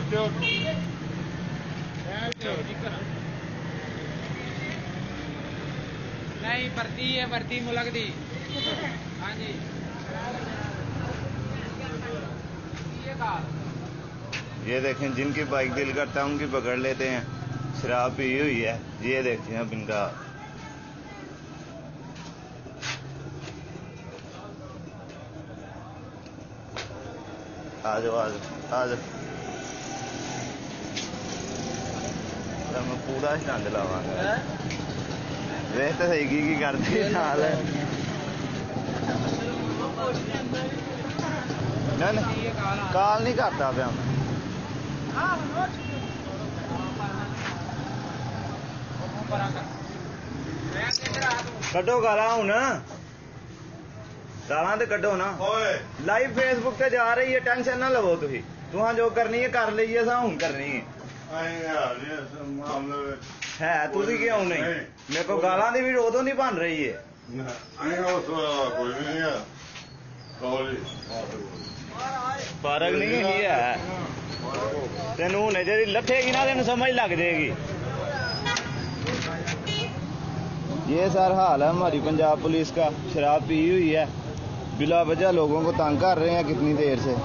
नहीं भर्ती है, भर्ती मुल्क दी। हाँ जी ये देखें, जिनकी बाइक दिल करता है उनकी पकड़ लेते हैं। शराब पी हुई है, ये देखते हैं अब इनका। आ जाओ आ जाओ, मैं पूरा स्टंट लावांगा। वेख तो सही की करती नाल। नहीं काल नहीं करता पाया मैं। कड्डो गाला हूं ना, गाला तो कड्डो ना। लाइव फेसबुक पे जा रही है, टेंशन ना लवो तुसी। तुहां जो करनी है कर लीए, सा हूं करनी है तुसी क्यों नहीं? मेरे को गाला दी भी उदों नहीं बन रही है। फर्क नहीं है तेनू हुणे जेह्ड़ी लथेगी ना तेन समझ लग जाएगी। ये सर हाल है हमारी पंजाब पुलिस का। शराब पी हुई है, बिला वजह लोगों को तंग कर रहे हैं कितनी देर से।